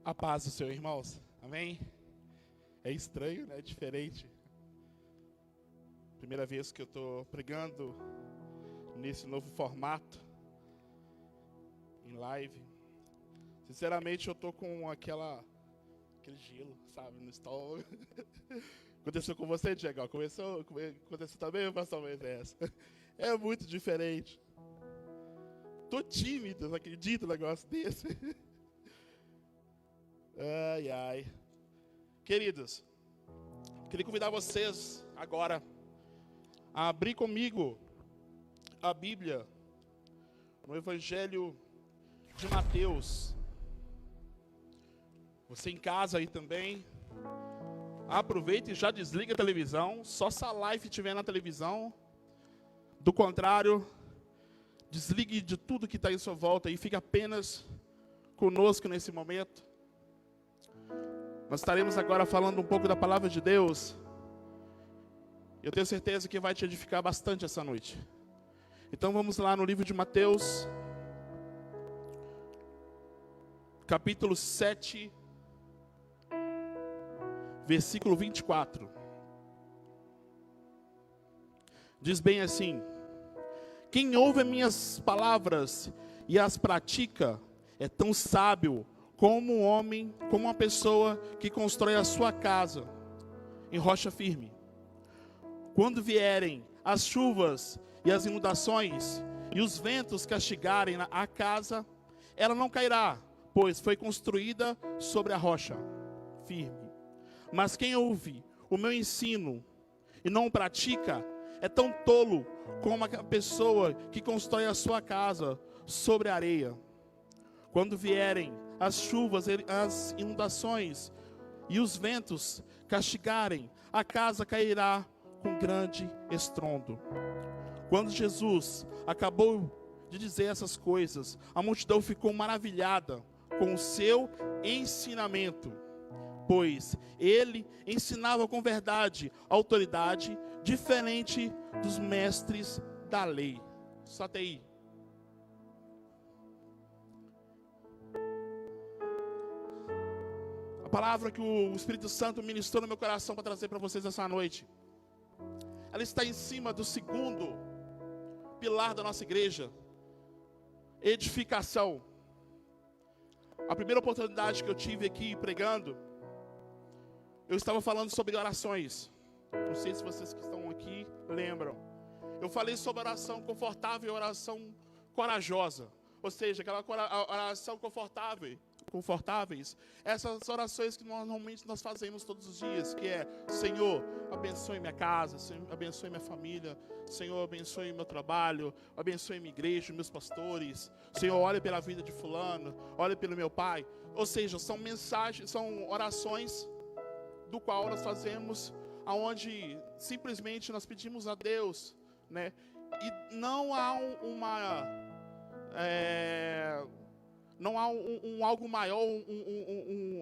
A paz do Senhor, irmãos. Amém? É estranho, né? É diferente. Primeira vez que eu estou pregando nesse novo formato, em live. Sinceramente, eu estou com aquele gelo, sabe, no estômago. Aconteceu com você, Diego? Aconteceu também, pastor Moisés? É muito diferente. Tô tímido, não acredito num negócio desse. Ai, ai. Queridos, queria convidar vocês agora a abrir comigo a Bíblia no Evangelho de Mateus. Você em casa aí também, aproveita e já desliga a televisão, só se a live estiver na televisão. Do contrário, desligue de tudo que está em sua volta e fique apenas conosco nesse momento. Nós estaremos agora falando um pouco da palavra de Deus. Eu tenho certeza que vai te edificar bastante essa noite. Então vamos lá no livro de Mateus, capítulo 7, versículo 24. Diz bem assim: quem ouve as minhas palavras e as pratica é tão sábio como um homem, como uma pessoa que constrói a sua casa em rocha firme. Quando vierem as chuvas e as inundações e os ventos castigarem a casa, ela não cairá, pois foi construída sobre a rocha firme. Mas quem ouve o meu ensino e não o pratica é tão tolo como a pessoa que constrói a sua casa sobre a areia. Quando vierem as chuvas, as inundações e os ventos castigarem, a casa cairá com grande estrondo. Quando Jesus acabou de dizer essas coisas, a multidão ficou maravilhada com o seu ensinamento, pois ele ensinava com verdade, autoridade, diferente dos mestres da lei. Só até aí. A palavra que o Espírito Santo ministrou no meu coração para trazer para vocês essa noite, ela está em cima do segundo pilar da nossa igreja: edificação. A primeira oportunidade que eu tive aqui pregando, eu estava falando sobre orações. Não sei se vocês que estão aqui lembram. Eu falei sobre oração confortável e oração corajosa. Ou seja, aquela oração confortáveis, essas orações que normalmente nós fazemos todos os dias, que é: Senhor, abençoe minha casa, Senhor, abençoe minha família, Senhor, abençoe meu trabalho, abençoe minha igreja, meus pastores, Senhor, olhe pela vida de fulano, olhe pelo meu pai. Ou seja, são mensagens, são orações do qual nós fazemos, aonde simplesmente nós pedimos a Deus, né? E não há não há algo maior,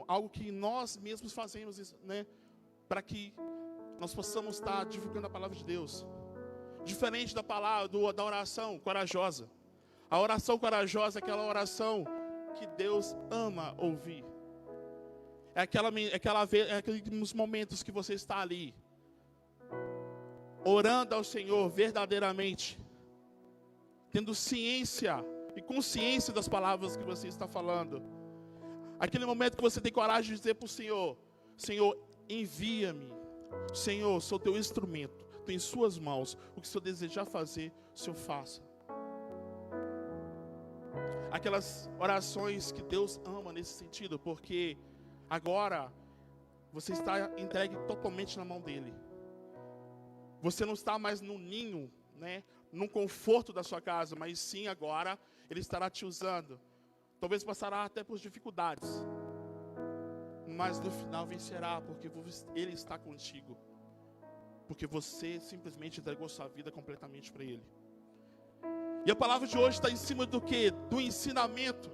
algo que nós mesmos fazemos, né, para que nós possamos estar divulgando a palavra de Deus. Diferente da palavra, da oração corajosa. A oração corajosa é aquela oração que Deus ama ouvir. É aqueles momentos que você está ali, orando ao Senhor verdadeiramente, tendo ciência e consciência das palavras que você está falando. Aquele momento que você tem coragem de dizer para o Senhor: Senhor, envia-me. Senhor, sou teu instrumento, estou em suas mãos. O que o Senhor desejar fazer, o Senhor faça. Aquelas orações que Deus ama nesse sentido, porque agora você está entregue totalmente na mão dEle. Você não está mais no ninho, né, no conforto da sua casa, mas sim agora Ele estará te usando. Talvez passará até por dificuldades, mas no final vencerá, porque Ele está contigo. Porque você simplesmente entregou sua vida completamente para Ele. E a palavra de hoje está em cima do quê? Do ensinamento.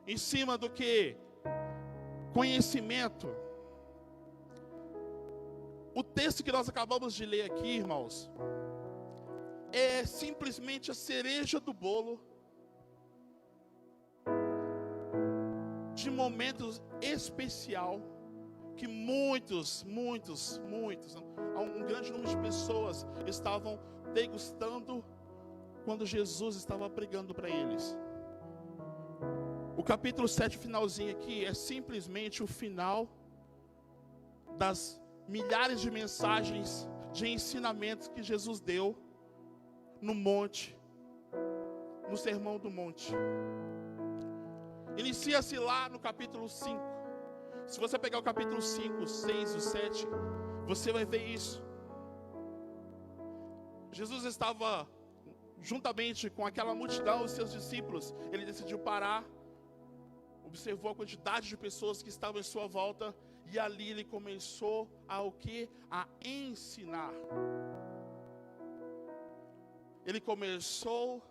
Em cima do quê? Conhecimento. O texto que nós acabamos de ler aqui, irmãos, é simplesmente a cereja do bolo de momentos especial que muitos, um grande número de pessoas estavam degustando quando Jesus estava pregando para eles. O capítulo 7, finalzinho aqui, é simplesmente o final das milhares de mensagens, de ensinamentos que Jesus deu no monte, no Sermão do Monte. Inicia-se lá no capítulo 5. Se você pegar o capítulo 5, 6 e 7, você vai ver isso. Jesus estava juntamente com aquela multidão, os seus discípulos. Ele decidiu parar, observou a quantidade de pessoas que estavam em sua volta, e ali ele começou a o quê? A ensinar. Ele começou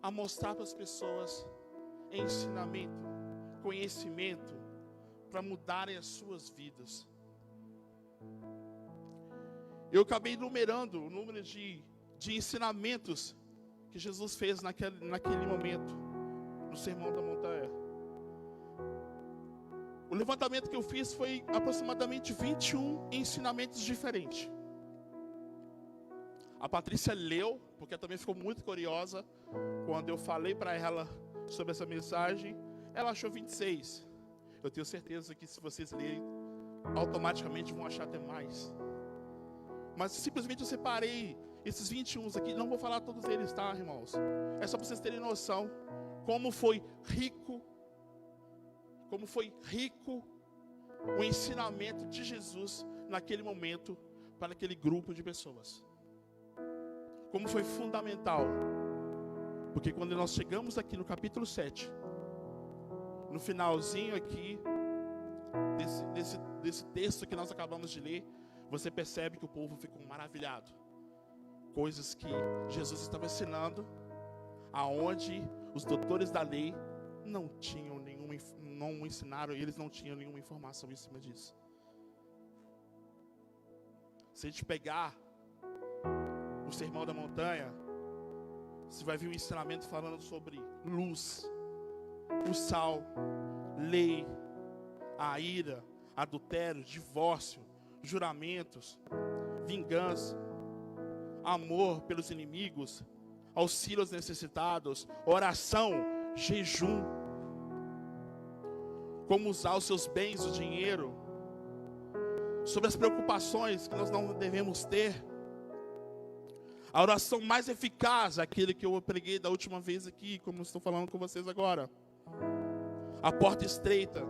a mostrar para as pessoas ensinamento, conhecimento, para mudarem as suas vidas. Eu acabei enumerando o número de ensinamentos que Jesus fez naquele momento, no Sermão da Montanha. O levantamento que eu fiz foi aproximadamente 21 ensinamentos diferentes. A Patrícia leu, porque também ficou muito curiosa quando eu falei para ela sobre essa mensagem. Ela achou 26. Eu tenho certeza que se vocês lerem, automaticamente vão achar até mais. Mas simplesmente eu separei esses 21 aqui. Não vou falar todos eles, tá, irmãos? É só para vocês terem noção como foi rico o ensinamento de Jesus naquele momento para aquele grupo de pessoas. Como foi fundamental. Porque quando nós chegamos aqui no capítulo 7, no finalzinho aqui desse texto que nós acabamos de ler, você percebe que o povo ficou maravilhado. Coisas que Jesus estava ensinando, aonde os doutores da lei não ensinaram, e eles não tinham nenhuma informação em cima disso. Se a gente pegar o Sermão da Montanha, você vai ver um ensinamento falando sobre luz, o sal, lei, a ira, adultério, divórcio, juramentos, vingança, amor pelos inimigos, auxílio aos necessitados, oração, jejum, como usar os seus bens, o dinheiro, sobre as preocupações que nós não devemos ter. A oração mais eficaz, aquele que eu preguei da última vez aqui, como estou falando com vocês agora. A porta estreita,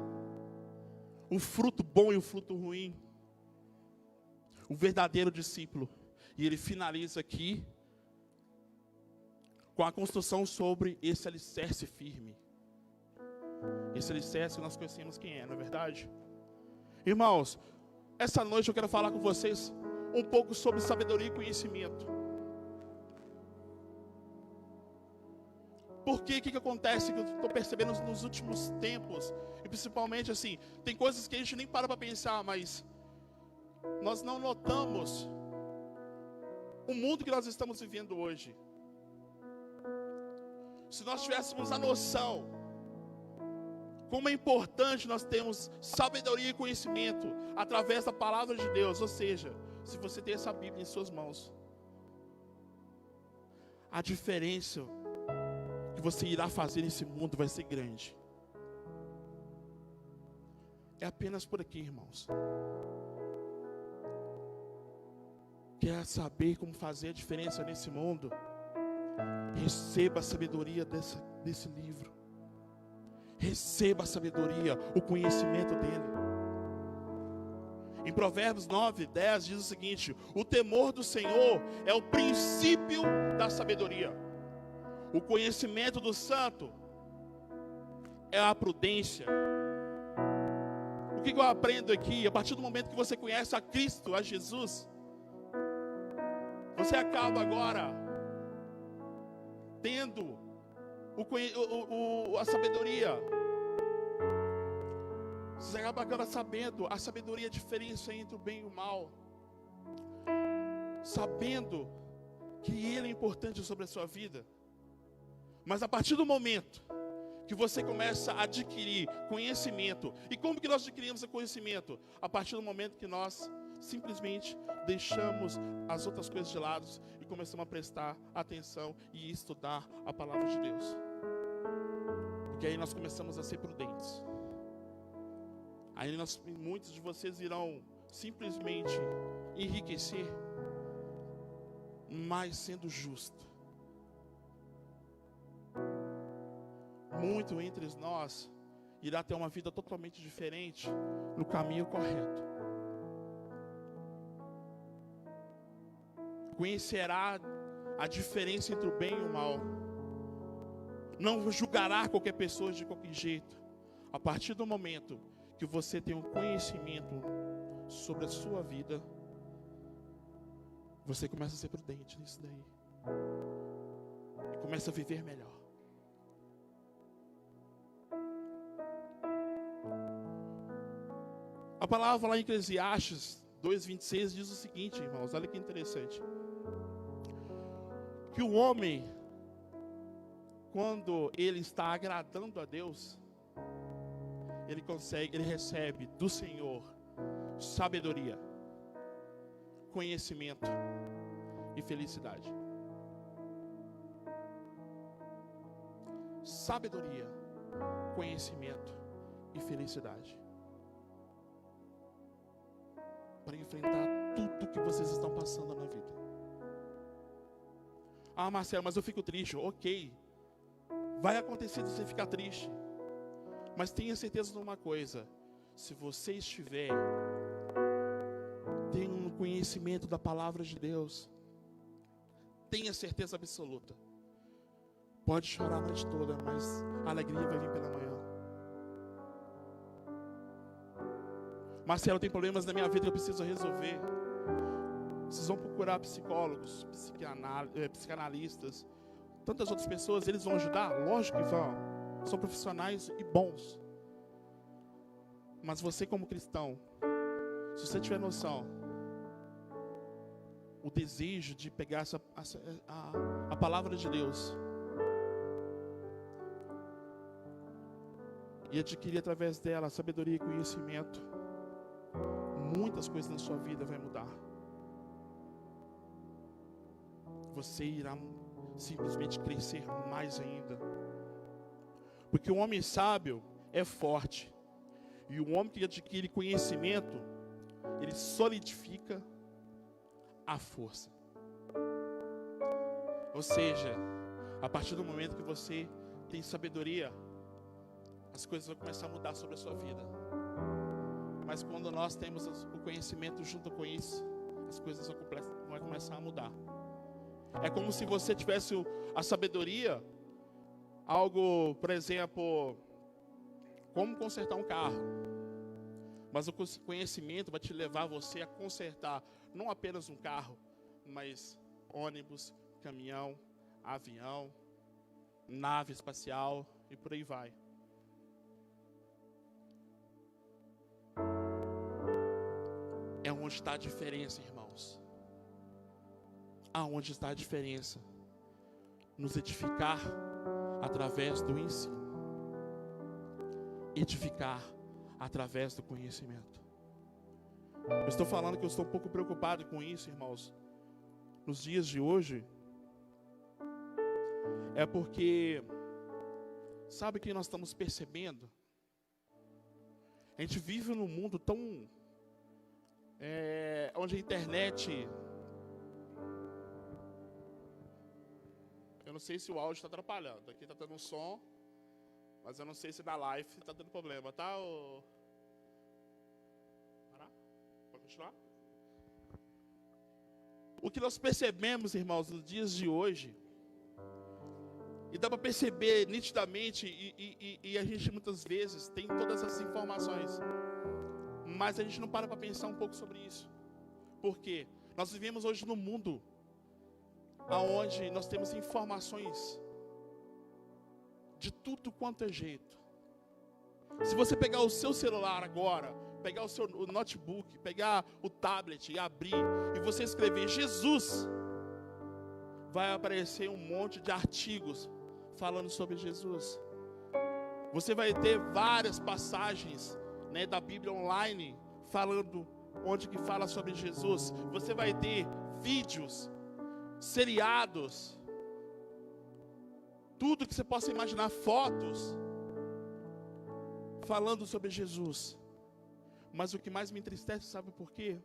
o fruto bom e o fruto ruim, o verdadeiro discípulo. E ele finaliza aqui com a construção sobre esse alicerce firme. Esse alicerce nós conhecemos quem é, não é verdade? Irmãos, essa noite eu quero falar com vocês um pouco sobre sabedoria e conhecimento. Porque o que acontece que eu estou percebendo nos últimos tempos, e principalmente assim, tem coisas que a gente nem para pensar, mas nós não notamos o mundo que nós estamos vivendo hoje. Se nós tivéssemos a noção como é importante nós termos sabedoria e conhecimento através da palavra de Deus, ou seja, se você tem essa Bíblia em suas mãos, a diferença que você irá fazer nesse mundo vai ser grande. É apenas por aqui, irmãos. Quer saber como fazer a diferença nesse mundo? Receba a sabedoria desse livro. Receba a sabedoria, o conhecimento dele. Em Provérbios 9, 10 diz o seguinte: o temor do Senhor é o princípio da sabedoria. O conhecimento do santo é a prudência. O que eu aprendo aqui? A partir do momento que você conhece a Cristo, a Jesus, você acaba agora tendo a sabedoria. Você acaba agora sabendo a sabedoria, a diferença entre o bem e o mal. Sabendo que Ele é importante sobre a sua vida. Mas a partir do momento que você começa a adquirir conhecimento. E como que nós adquirimos esse conhecimento? A partir do momento que nós simplesmente deixamos as outras coisas de lado e começamos a prestar atenção e estudar a palavra de Deus. Porque aí nós começamos a ser prudentes. Aí muitos de vocês irão simplesmente enriquecer, mas sendo justo. Muito entre nós irá ter uma vida totalmente diferente no caminho correto. Conhecerá a diferença entre o bem e o mal. Não julgará qualquer pessoa de qualquer jeito. A partir do momento que você tem um conhecimento sobre a sua vida, você começa a ser prudente nisso daí. E começa a viver melhor. A palavra lá em Eclesiastes 2:26 diz o seguinte, irmãos, olha que interessante. Que o homem, quando ele está agradando a Deus, ele recebe do Senhor sabedoria, conhecimento e felicidade. Sabedoria, conhecimento e felicidade. Para enfrentar tudo que vocês estão passando na vida. Ah, Marcelo, mas eu fico triste. Ok, vai acontecer de você ficar triste. Mas tenha certeza de uma coisa. Se você estiver tendo um conhecimento da palavra de Deus, tenha certeza absoluta. Pode chorar a noite toda, mas a alegria vai vir pela manhã. Marcelo, tem problemas na minha vida que eu preciso resolver. Vocês vão procurar psicólogos, psicanalistas, tantas outras pessoas, eles vão ajudar? Lógico que vão. São profissionais e bons. Mas você como cristão, se você tiver noção, o desejo de pegar a palavra de Deus e adquirir através dela sabedoria e conhecimento, muitas coisas na sua vida vai mudar. Você irá simplesmente crescer mais ainda. Porque o homem sábio é forte. E o homem que adquire conhecimento, ele solidifica a força. Ou seja, a partir do momento que você tem sabedoria, as coisas vão começar a mudar sobre a sua vida. Mas quando nós temos o conhecimento junto com isso, as coisas vão começar a mudar. É como se você tivesse a sabedoria, algo, por exemplo, como consertar um carro. Mas o conhecimento vai te levar você a consertar não apenas um carro, mas ônibus, caminhão, avião, nave espacial e por aí vai. É onde está a diferença, irmãos. Aonde está a diferença? Nos edificar através do ensino. Edificar através do conhecimento. Eu estou falando que eu estou um pouco preocupado com isso, irmãos. Nos dias de hoje, é porque, sabe o que nós estamos percebendo? A gente vive num mundo tão... onde a internet... Eu não sei se o áudio está atrapalhando. Aqui está dando som, mas eu não sei se na live está dando problema, tá? Pode continuar? O que nós percebemos, irmãos, nos dias de hoje, e dá para perceber nitidamente, e a gente muitas vezes tem todas essas informações, mas a gente não para pensar um pouco sobre isso. Por quê? Nós vivemos hoje num mundo aonde nós temos informações de tudo quanto é jeito. Se você pegar o seu celular agora, pegar o notebook, pegar o tablet e abrir, e você escrever Jesus, vai aparecer um monte de artigos falando sobre Jesus. Você vai ter várias passagens, né, da Bíblia online falando, onde que fala sobre Jesus. Você vai ter vídeos, seriados, tudo que você possa imaginar, fotos falando sobre Jesus. Mas o que mais me entristece, sabe por quê?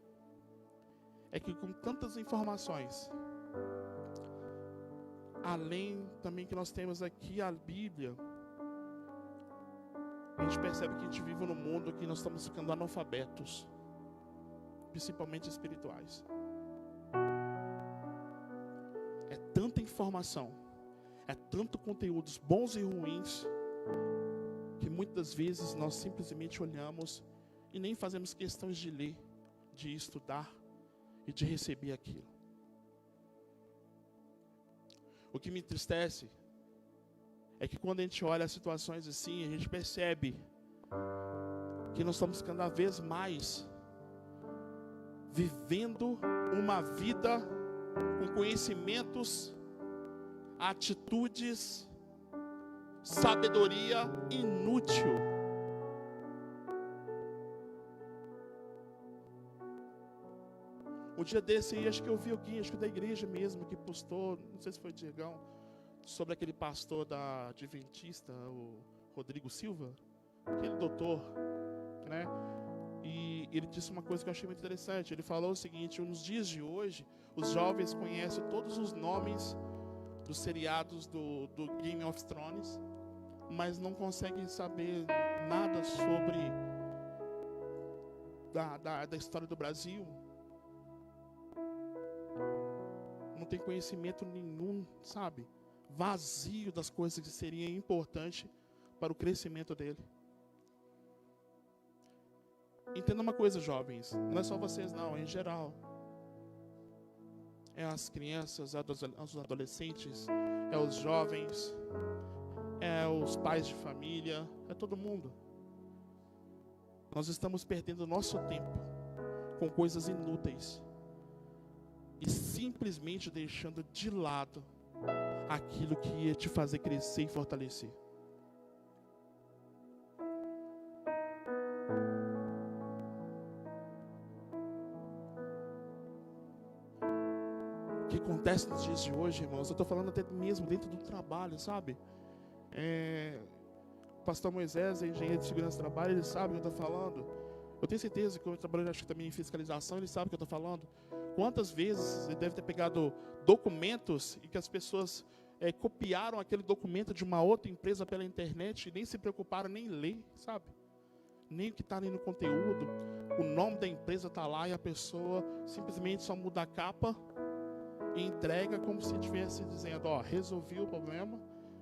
É que com tantas informações, além também que nós temos aqui a Bíblia, a gente percebe que a gente vive num mundo que nós estamos ficando analfabetos, principalmente espirituais. É tanta informação, é tanto conteúdos bons e ruins, que muitas vezes nós simplesmente olhamos e nem fazemos questões de ler, de estudar e de receber aquilo. O que me entristece é que quando a gente olha as situações assim, a gente percebe que nós estamos cada vez mais vivendo uma vida com conhecimentos, atitudes, sabedoria inútil. Um dia desse aí, acho que eu vi alguém, acho que da igreja mesmo, que postou, não sei se foi o Diegão, sobre aquele pastor da Adventista, o Rodrigo Silva, aquele doutor, né? E ele disse uma coisa que eu achei muito interessante. Ele falou o seguinte: nos dias de hoje, os jovens conhecem todos os nomes dos seriados do Game of Thrones, mas não conseguem saber nada sobre da história do Brasil. Não tem conhecimento nenhum, sabe? Vazio das coisas que seriam importantes para o crescimento dele. Entenda uma coisa, jovens, não é só vocês não, é em geral. É as crianças, os adolescentes, é os jovens, é os pais de família, é todo mundo. Nós estamos perdendo nosso tempo com coisas inúteis e simplesmente deixando de lado aquilo que ia te fazer crescer e fortalecer. O que acontece nos dias de hoje, irmãos, eu estou falando até mesmo dentro do trabalho, sabe? O pastor Moisés, engenheiro de segurança do trabalho, ele sabe o que eu estou falando. Eu tenho certeza que eu trabalho, acho que também em fiscalização, ele sabe o que eu estou falando. Quantas vezes ele deve ter pegado documentos e que as pessoas copiaram aquele documento de uma outra empresa pela internet e nem se preocuparam nem ler, sabe? Nem o que está ali no conteúdo. O nome da empresa está lá e a pessoa simplesmente só muda a capa e entrega como se estivesse dizendo: ó, resolvi o problema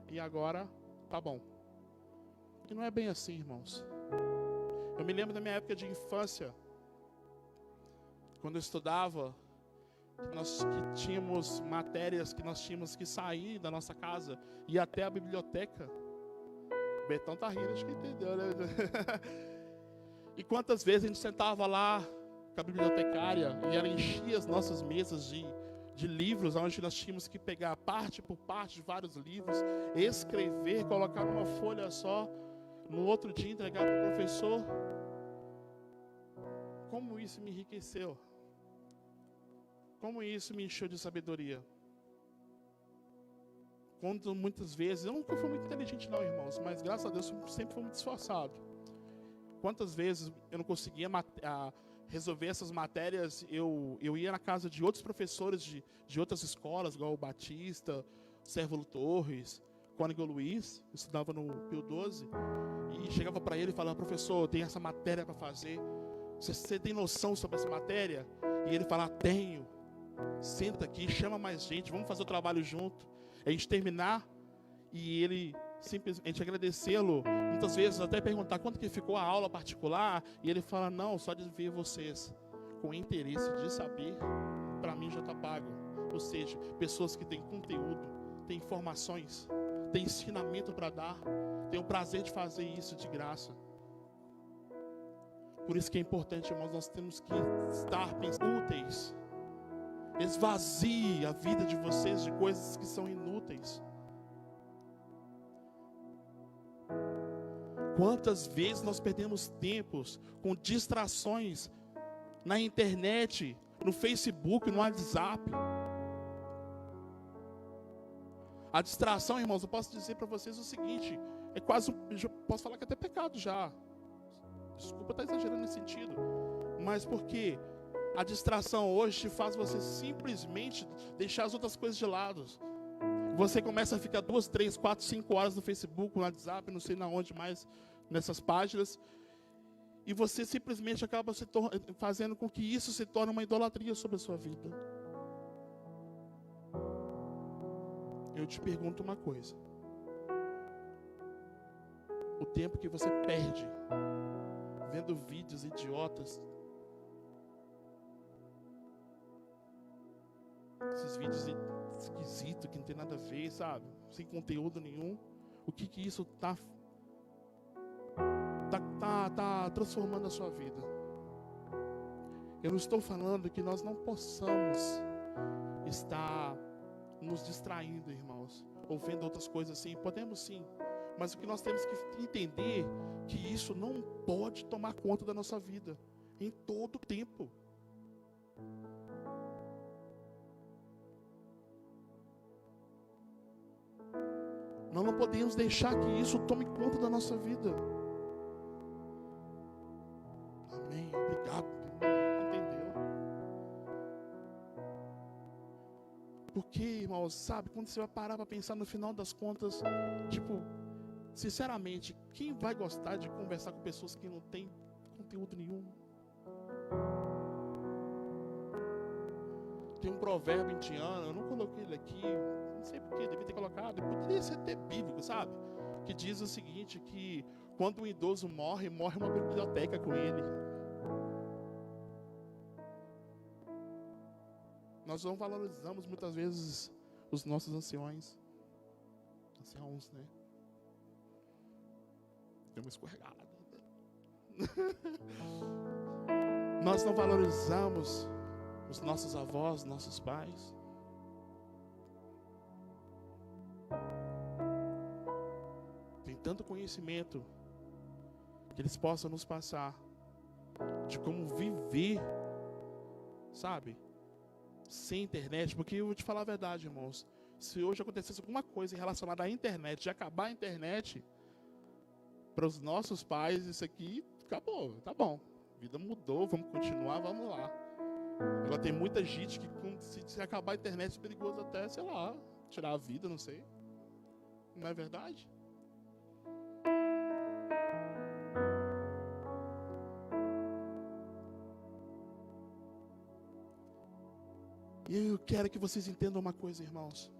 e agora tá bom. E não é bem assim, irmãos. Eu me lembro da minha época de infância, quando eu estudava, que tínhamos matérias que nós tínhamos que sair da nossa casa e ir até a biblioteca. O Betão tá rindo, acho que entendeu, né? E quantas vezes a gente sentava lá com a bibliotecária e ela enchia as nossas mesas de livros, onde nós tínhamos que pegar parte por parte de vários livros, escrever, colocar numa folha só, no outro dia entregar para o professor. Como isso me enriqueceu. Como isso me encheu de sabedoria. Quando muitas vezes, eu nunca fui muito inteligente não, irmãos, mas graças a Deus eu sempre fui muito esforçado. Quantas vezes eu não conseguia resolver essas matérias, eu ia na casa de outros professores de outras escolas, igual o Batista, Sérvulo Torres, Cônigo Luiz, eu estudava no Pio 12, e chegava para ele e falava: professor, eu tenho essa matéria para fazer, você tem noção sobre essa matéria? E ele falava: tenho. Senta aqui, chama mais gente, vamos fazer o trabalho junto. A gente terminar e ele simplesmente agradecê-lo, muitas vezes até perguntar quanto que ficou a aula particular, e ele fala: não, só de ver vocês com interesse de saber, para mim já está pago. Ou seja, pessoas que têm conteúdo, têm informações, têm ensinamento para dar, têm o prazer de fazer isso de graça. Por isso que é importante, irmãos, nós temos que estar úteis. Esvazie a vida de vocês de coisas que são inúteis. Quantas vezes nós perdemos tempos com distrações na internet, no Facebook, no WhatsApp? A distração, irmãos, eu posso dizer para vocês o seguinte, é quase, eu posso falar que é até pecado já. Desculpa estar exagerando nesse sentido, mas porque a distração hoje te faz você simplesmente deixar as outras coisas de lado. Você começa a ficar 2, 3, 4, 5 horas no Facebook, no WhatsApp, não sei na onde mais, nessas páginas, e você simplesmente acaba fazendo com que isso se torne uma idolatria sobre a sua vida. Eu te pergunto uma coisa. O tempo que você perde vendo vídeos idiotas, esses vídeos esquisitos que não tem nada a ver, sabe? Sem conteúdo nenhum. O que isso tá transformando a sua vida? Eu não estou falando que nós não possamos estar nos distraindo, irmãos, ou vendo outras coisas assim. Podemos sim, mas o que nós temos que entender é que isso não pode tomar conta da nossa vida em todo o tempo. Nós não podemos deixar que isso tome conta da nossa vida. Amém. Obrigado. Entendeu? Porque, irmãos, sabe, quando você vai parar para pensar no final das contas, tipo, sinceramente, quem vai gostar de conversar com pessoas que não têm conteúdo nenhum? Tem um provérbio indiano, eu não coloquei ele aqui, não sei porquê, devia ter colocado, poderia ser até bíblico, sabe? Que diz o seguinte, que quando um idoso morre, morre uma biblioteca com ele. Nós não valorizamos muitas vezes os nossos anciãos, né? Deu uma escorregada. Nós não valorizamos os nossos avós, nossos pais. Tem tanto conhecimento que eles possam nos passar de como viver, sabe? Sem internet, porque eu vou te falar a verdade, irmãos. Se hoje acontecesse alguma coisa relacionada à internet, de acabar a internet, para os nossos pais, isso aqui acabou, tá bom. A vida mudou, vamos continuar, vamos lá. Agora tem muita gente que se acabar a internet é perigoso até, sei lá, tirar a vida, não sei. Não é verdade? E eu quero que vocês entendam uma coisa, irmãos.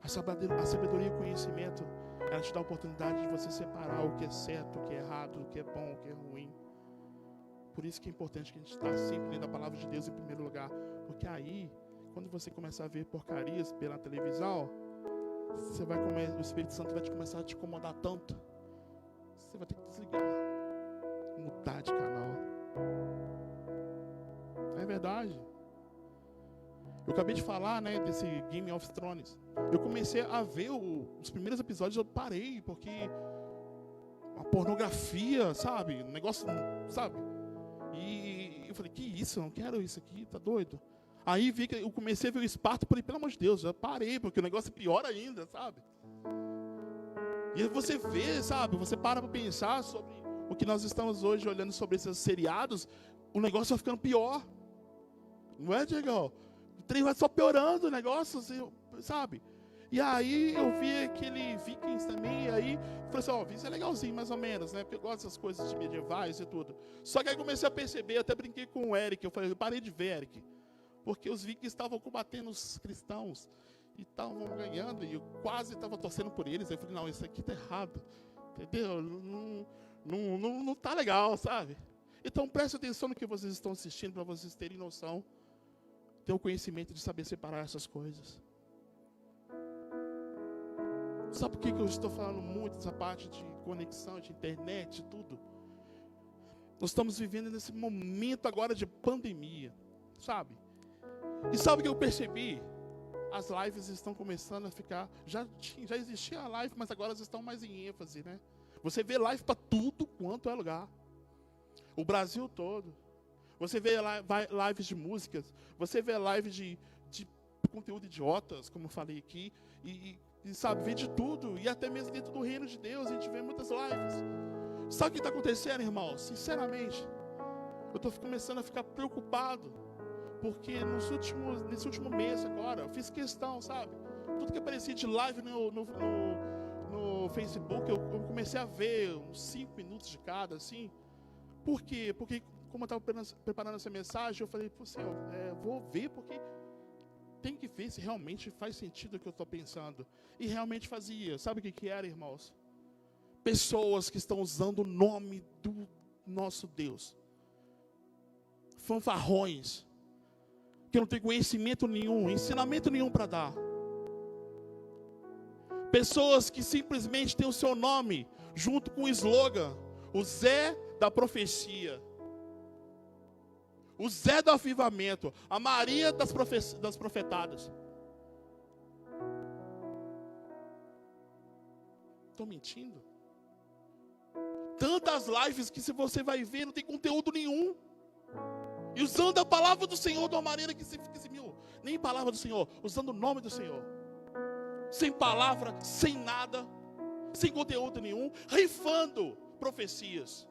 A sabedoria e o conhecimento, ela te dá a oportunidade de você separar o que é certo, o que é errado, o que é bom, o que é ruim. Por isso que é importante que a gente está sempre lendo a palavra de Deus em primeiro lugar. Porque aí, quando você começar a ver porcarias pela televisão, o Espírito Santo vai começar a te incomodar tanto. Você vai ter que desligar, mudar de canal. É verdade. Eu acabei de falar, né, desse Game of Thrones. Eu comecei a ver os primeiros episódios, eu parei, porque a pornografia, sabe? Um negócio, sabe? E eu falei, que isso? Eu não quero isso aqui, tá doido? Aí vi que eu comecei a ver o Esparta, falei, pelo amor de Deus, já parei, porque o negócio é pior ainda, sabe? E você vê, sabe? Você para pensar sobre o que nós estamos hoje olhando sobre esses seriados, o negócio vai ficando pior. Não é, Diego? O trem vai só piorando o negócio, sabe? E aí eu vi aquele Vikings também, e aí falei assim, Vikings é legalzinho mais ou menos, né? Porque eu gosto dessas coisas de medievais e tudo. Só que aí comecei a perceber, até brinquei com o Eric, eu parei de ver, Eric, porque os Vikings estavam combatendo os cristãos, e estavam ganhando, e eu quase estava torcendo por eles. Aí eu falei, não, isso aqui tá errado, entendeu? Não tá legal, sabe? Então preste atenção no que vocês estão assistindo, para vocês terem noção, ter o conhecimento de saber separar essas coisas. Sabe por que eu estou falando muito dessa parte de conexão, de internet, de tudo? Nós estamos vivendo nesse momento agora de pandemia, sabe? E sabe o que eu percebi? As lives estão começando a ficar... Já existia a live, mas agora elas estão mais em ênfase, né? Você vê live para tudo quanto é lugar. O Brasil todo. Você vê lives de músicas. Você vê lives de conteúdo idiotas, como eu falei aqui. E sabe, vê de tudo. E até mesmo dentro do reino de Deus, a gente vê muitas lives. Sabe o que está acontecendo, irmãos? Sinceramente, eu estou começando a ficar preocupado. Porque nesse último mês agora, eu fiz questão, sabe? Tudo que aparecia de live no Facebook, eu comecei a ver uns 5 minutos de cada, assim. Por quê? Porque, como eu estava preparando essa mensagem, eu falei, Senhor, vou ver, porque tem que ver se realmente faz sentido o que eu estou pensando. E realmente fazia. Sabe o que era, irmãos? Pessoas que estão usando o nome do nosso Deus. Fanfarrões. Que não tem conhecimento nenhum, ensinamento nenhum para dar. Pessoas que simplesmente têm o seu nome junto com o slogan, o Zé da profecia, o Zé do avivamento, a Maria das profetadas. Estou mentindo? Tantas lives que se você vai ver não tem conteúdo nenhum. E usando a palavra do Senhor de uma maneira que você fica assim, nem palavra do Senhor, usando o nome do Senhor. Sem palavra, sem nada, sem conteúdo nenhum, rifando profecias.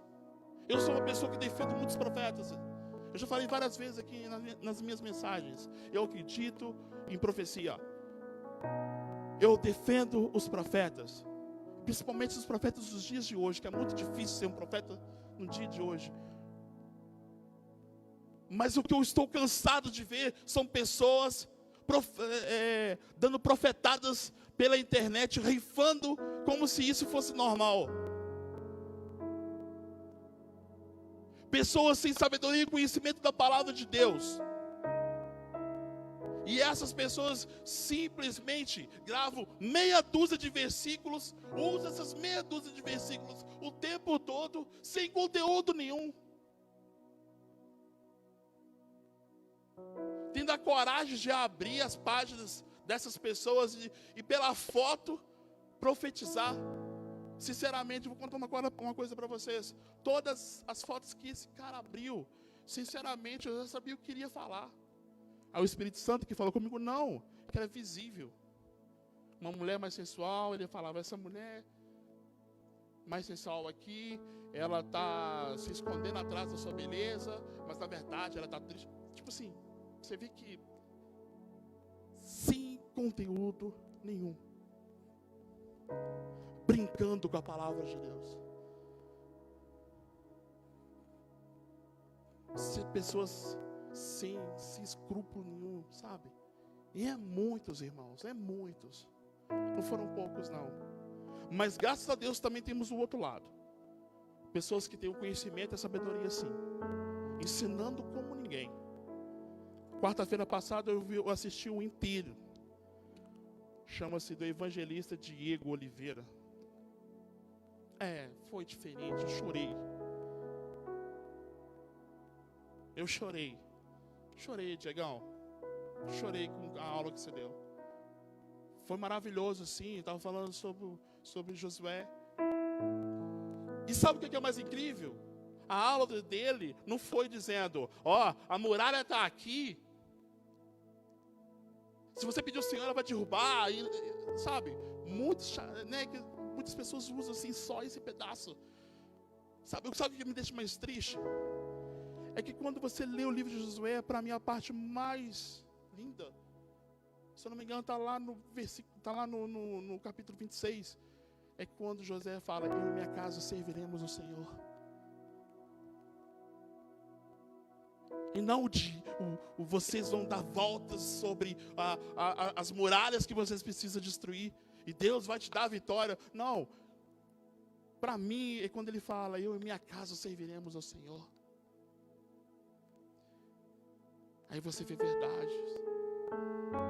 Eu sou uma pessoa que defendo muitos profetas. Eu já falei várias vezes aqui nas minhas mensagens. Eu acredito em profecia. Eu defendo os profetas. Principalmente os profetas dos dias de hoje, que é muito difícil ser um profeta no dia de hoje. Mas o que eu estou cansado de ver são pessoas dando profetadas pela internet, rifando como se isso fosse normal. Pessoas sem sabedoria e conhecimento da palavra de Deus. E essas pessoas simplesmente gravam meia dúzia de versículos, usam essas meia dúzia de versículos o tempo todo, sem conteúdo nenhum. Tendo a coragem de abrir as páginas dessas pessoas e pela foto profetizar. Sinceramente, vou contar uma coisa para vocês. Todas as fotos que esse cara abriu, sinceramente, eu já sabia o que queria falar. Aí o Espírito Santo que falou comigo, não, que era visível. Uma mulher mais sensual, ele falava, essa mulher mais sensual aqui, ela está se escondendo atrás da sua beleza, mas na verdade ela está triste. Tipo assim, você vê que sem conteúdo nenhum. Brincando com a palavra de Deus. Pessoas sem escrúpulo nenhum, sabe? E é muitos, irmãos, é muitos. Não foram poucos, não. Mas graças a Deus também temos o outro lado. Pessoas que têm o conhecimento e a sabedoria, sim. Ensinando como ninguém. Quarta-feira passada eu assisti um inteiro. Chama-se do evangelista Diego Oliveira. Foi diferente, eu chorei. Eu chorei. Chorei, Diegão. Chorei com a aula que você deu. Foi maravilhoso, sim. Estava falando sobre Josué. E sabe o que é mais incrível? A aula dele não foi dizendo, a muralha está aqui. Se você pedir ao Senhor, ela vai derrubar. Sabe? Muitas pessoas usam assim só esse pedaço. Sabe o que me deixa mais triste? É que quando você lê o livro de Josué, para mim a parte mais linda, se eu não me engano, está lá no versículo, está lá no capítulo 26. É quando Josué fala, eu e minha casa serviremos ao Senhor. E não vocês vão dar voltas sobre as muralhas que vocês precisam destruir. E Deus vai te dar a vitória. Não. Para mim, é quando ele fala, eu e minha casa serviremos ao Senhor. Aí você vê verdade.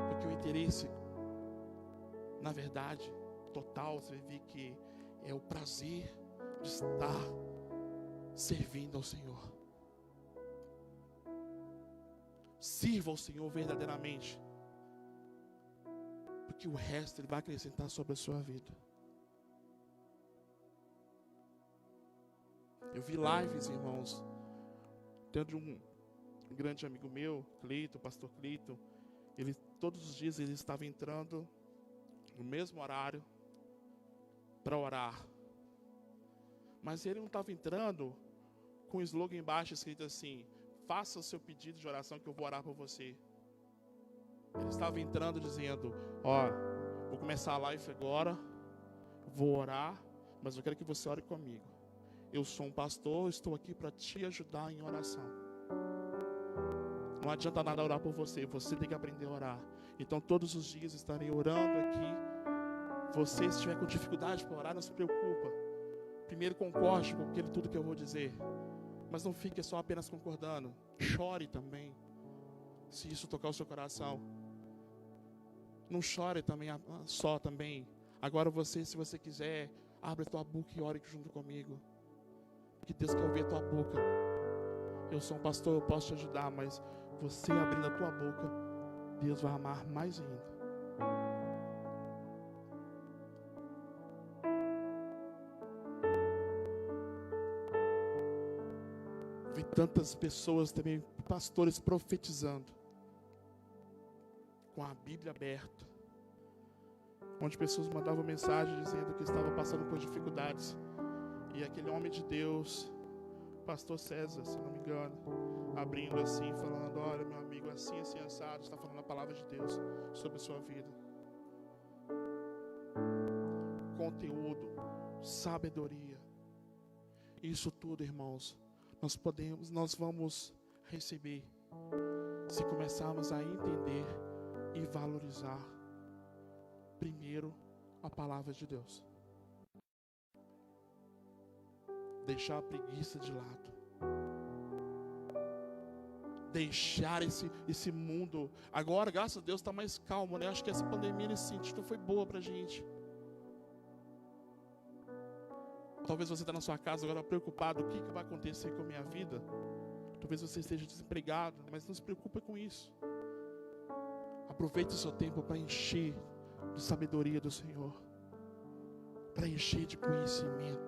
Porque o interesse, na verdade, total, você vê que é o prazer de estar servindo ao Senhor. Sirva ao Senhor verdadeiramente. Porque o resto Ele vai acrescentar sobre a sua vida. Eu vi lives, irmãos, tendo um grande amigo meu, Cleito, pastor Cleito, todos os dias ele estava entrando no mesmo horário para orar. Mas ele não estava entrando com o slogan embaixo escrito assim: faça o seu pedido de oração que eu vou orar por você. Ele estava entrando dizendo: ó, vou começar a live agora, vou orar, mas eu quero que você ore comigo. Eu sou um pastor, estou aqui para te ajudar em oração. Não adianta nada orar por você, você tem que aprender a orar. Então todos os dias estarei orando aqui. Você, se estiver com dificuldade para orar, não se preocupa. Primeiro concorde com tudo que eu vou dizer. Mas não fique só apenas concordando. Chore também, se isso tocar o seu coração. Não chore também só também. Agora você, se você quiser, abre a tua boca e ore junto comigo. Que Deus quer ouvir a tua boca. Eu sou um pastor, eu posso te ajudar, mas você abrindo a tua boca, Deus vai amar mais ainda. Vi tantas pessoas também, pastores profetizando, com a Bíblia aberta, onde pessoas mandavam mensagem dizendo que estavam passando por dificuldades. E aquele homem de Deus, pastor César, se não me engano, abrindo assim, falando: olha, meu amigo, assim, assim, assado, está falando a palavra de Deus sobre a sua vida. Conteúdo, sabedoria, isso tudo, irmãos, nós vamos receber se começarmos a entender e valorizar primeiro a palavra de Deus. Deixar a preguiça de lado. Deixar esse mundo. Agora, graças a Deus, está mais calmo, né? Acho que essa pandemia nesse sentido foi boa pra gente. Talvez você está na sua casa agora preocupado: o que vai acontecer com a minha vida? Talvez você esteja desempregado, mas não se preocupe com isso. Aproveite o seu tempo para encher de sabedoria do Senhor, para encher de conhecimento,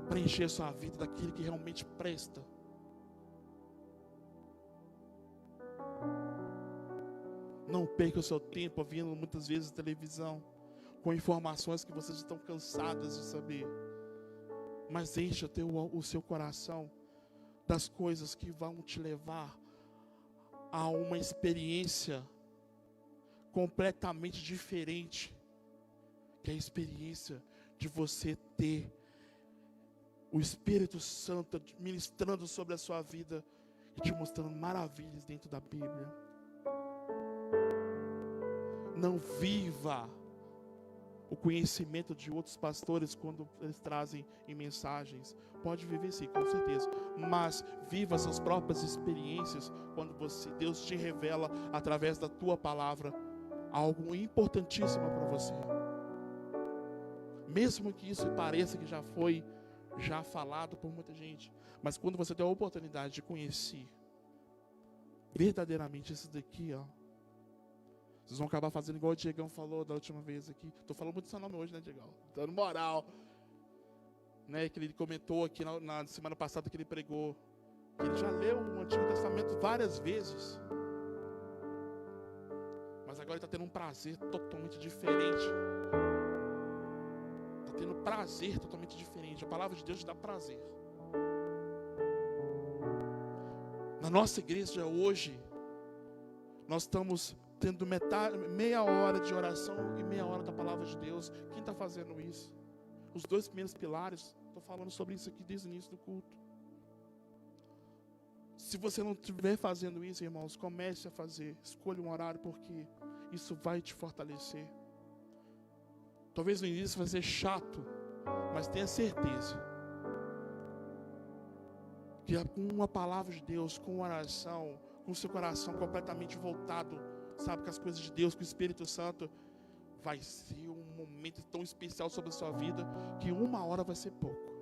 para encher a sua vida daquilo que realmente presta. Não perca o seu tempo ouvindo muitas vezes televisão, com informações que vocês estão cansadas de saber. Mas encha o seu coração das coisas que vão te levar a uma experiência completamente diferente, que é a experiência de você ter o Espírito Santo ministrando sobre a sua vida e te mostrando maravilhas dentro da Bíblia. Não viva o conhecimento de outros pastores quando eles trazem em mensagens. Pode viver sim, com certeza. Mas viva suas próprias experiências quando Deus te revela através da tua palavra algo importantíssimo para você. Mesmo que isso pareça que já foi falado por muita gente. Mas quando você tem a oportunidade de conhecer verdadeiramente isso daqui, ó, vocês vão acabar fazendo igual o Diegão falou da última vez aqui. Estou falando muito do seu nome hoje, né, Diegão? Dando moral. Né, que ele comentou aqui na semana passada que ele pregou. Que ele já leu o Antigo Testamento várias vezes. Mas agora ele está tendo um prazer totalmente diferente. Está tendo prazer totalmente diferente. A palavra de Deus te dá prazer. Na nossa igreja hoje, nós estamos tendo meia hora de oração e meia hora da palavra de Deus. Quem está fazendo isso? Os 2 primeiros pilares. Estou falando sobre isso aqui desde o início do culto. Se você não estiver fazendo isso, irmãos, comece a fazer. Escolha um horário, porque isso vai te fortalecer. Talvez no início vai ser chato, mas tenha certeza que com uma palavra de Deus, com uma oração, com o seu coração completamente voltado, sabe, com as coisas de Deus, com o Espírito Santo, vai ser um momento tão especial sobre a sua vida, que 1 hora vai ser pouco.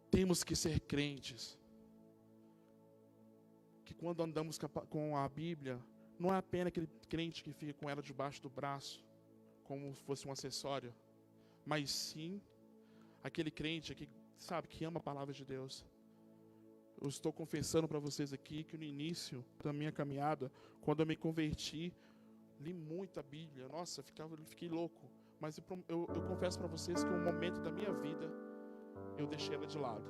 Temos que ser crentes, que quando andamos com a Bíblia, não é apenas aquele crente que fica com ela debaixo do braço, como se fosse um acessório, mas sim aquele crente que sabe, que ama a palavra de Deus. Eu estou confessando para vocês aqui que no início da minha caminhada, quando eu me converti, li muito a Bíblia. Nossa, fiquei louco. Mas eu confesso para vocês que um momento da minha vida, eu deixei ela de lado.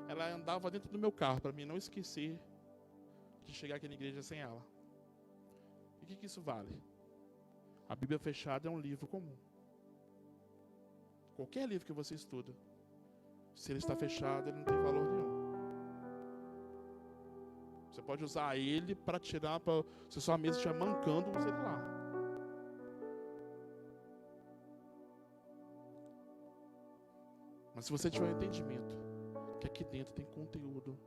Ela andava dentro do meu carro, para mim não esquecer de chegar aqui na igreja sem ela. E o que isso vale? A Bíblia fechada é um livro comum. Qualquer livro que você estuda, se ele está fechado, ele não tem valor nenhum. Você pode usar ele para tirar, se sua mesa estiver mancando, use ele lá. Mas se você tiver um entendimento que aqui dentro tem conteúdo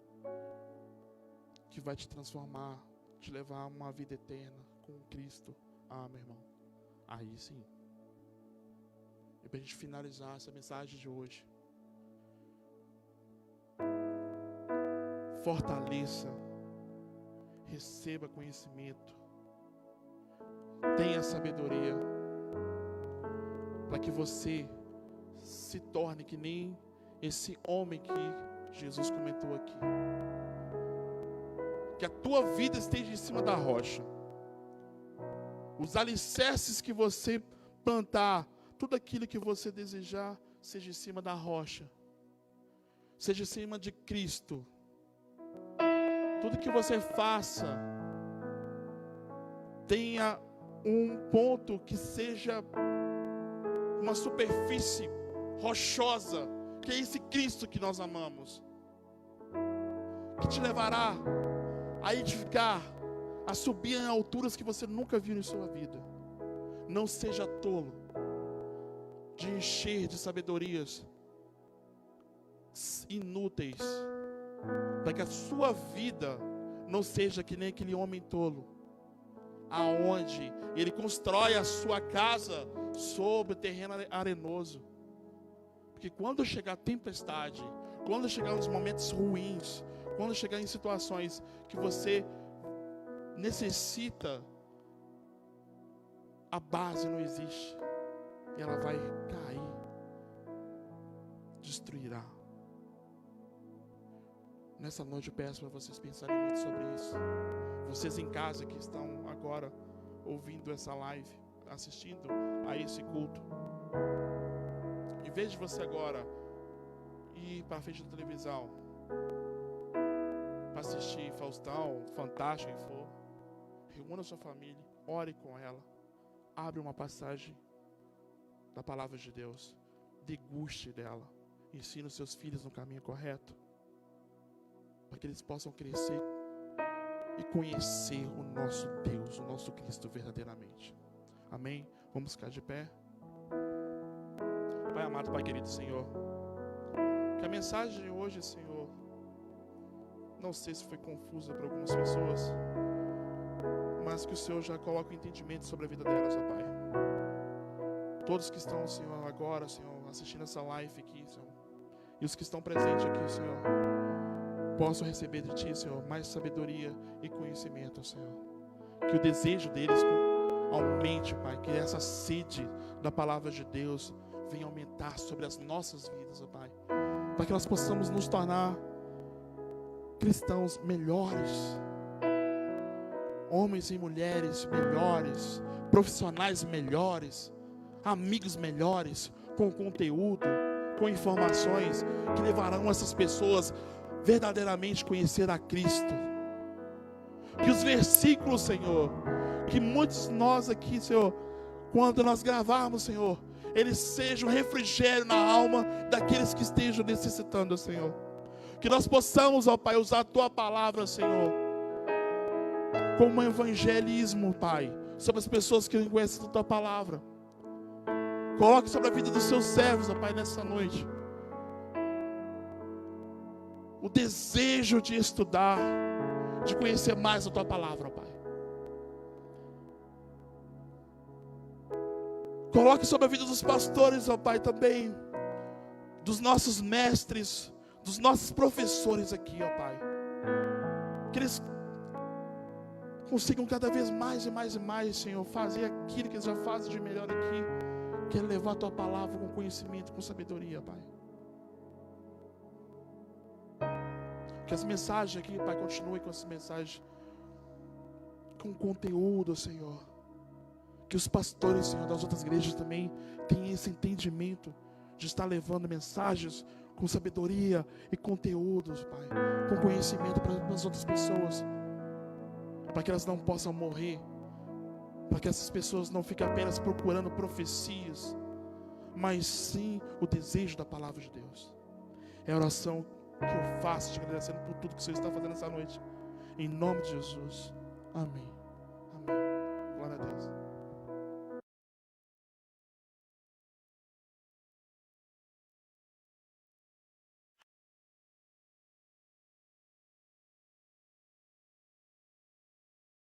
que vai te transformar, te levar a uma vida eterna com Cristo, meu irmão, aí sim. E para a gente finalizar essa mensagem de hoje, fortaleça, receba conhecimento, tenha sabedoria, para que você se torne que nem esse homem que Jesus comentou aqui. Que a tua vida esteja em cima da rocha. Os alicerces que você plantar, tudo aquilo que você desejar, seja em cima da rocha. Seja em cima de Cristo. Tudo que você faça, tenha um ponto que seja uma superfície rochosa, que é esse Cristo que nós amamos, que te levará a edificar, a subir em alturas que você nunca viu em sua vida. Não seja tolo de encher de sabedorias inúteis, para que a sua vida não seja que nem aquele homem tolo, aonde ele constrói a sua casa sobre terreno arenoso. Porque quando chegar a tempestade, quando chegar os momentos ruins, quando chegar em situações que você necessita, a base não existe, e ela vai cair, destruirá. Nessa noite eu peço para vocês pensarem muito sobre isso. Vocês em casa que estão agora ouvindo essa live, assistindo a esse culto, em vez de você agora ir para a frente da televisão para assistir Faustão, Fantástico, que for, reúna sua família, ore com ela, abre uma passagem da palavra de Deus, deguste dela, ensine os seus filhos no caminho correto, para que eles possam crescer e conhecer o nosso Deus, o nosso Cristo verdadeiramente. Amém? Vamos ficar de pé. Pai amado, Pai querido Senhor, que a mensagem de hoje, Senhor, não sei se foi confusa para algumas pessoas, mas que o Senhor já coloque o entendimento sobre a vida delas, ó Pai. Todos que estão, Senhor, agora, Senhor, assistindo essa live aqui, Senhor, e os que estão presentes aqui, Senhor, possam receber de Ti, Senhor, mais sabedoria e conhecimento, Senhor. Que o desejo deles aumente, Pai, que essa sede da palavra de Deus venha aumentar sobre as nossas vidas, ó Pai, para que nós possamos nos tornar cristãos melhores, homens e mulheres melhores, profissionais melhores, amigos melhores, com conteúdo, com informações que levarão essas pessoas verdadeiramente a conhecer a Cristo. Que os versículos, Senhor, que muitos de nós aqui, Senhor, quando nós gravarmos, Senhor, eles sejam refrigério na alma daqueles que estejam necessitando, Senhor. Que nós possamos, ó Pai, usar a Tua palavra, Senhor, como um evangelismo, Pai, sobre as pessoas que não conhecem a Tua palavra. Coloque sobre a vida dos Seus servos, ó Pai, nessa noite, o desejo de estudar, de conhecer mais a Tua palavra, ó Pai. Coloque sobre a vida dos pastores, ó Pai, também, dos nossos mestres, dos nossos professores aqui, ó Pai. Que eles consigam cada vez mais e mais e mais, Senhor, fazer aquilo que eles já fazem de melhor aqui, que é levar a Tua palavra com conhecimento, com sabedoria, Pai. Que as mensagens aqui, Pai, continuem com essas mensagens, com conteúdo, Senhor. Que os pastores, Senhor, das outras igrejas também tenham esse entendimento de estar levando mensagens com sabedoria e conteúdos, Pai, com conhecimento para as outras pessoas, para que elas não possam morrer, para que essas pessoas não fiquem apenas procurando profecias, mas sim o desejo da palavra de Deus. É a oração que eu faço, te agradecendo por tudo que o Senhor está fazendo essa noite, em nome de Jesus, amém, amém, glória a Deus.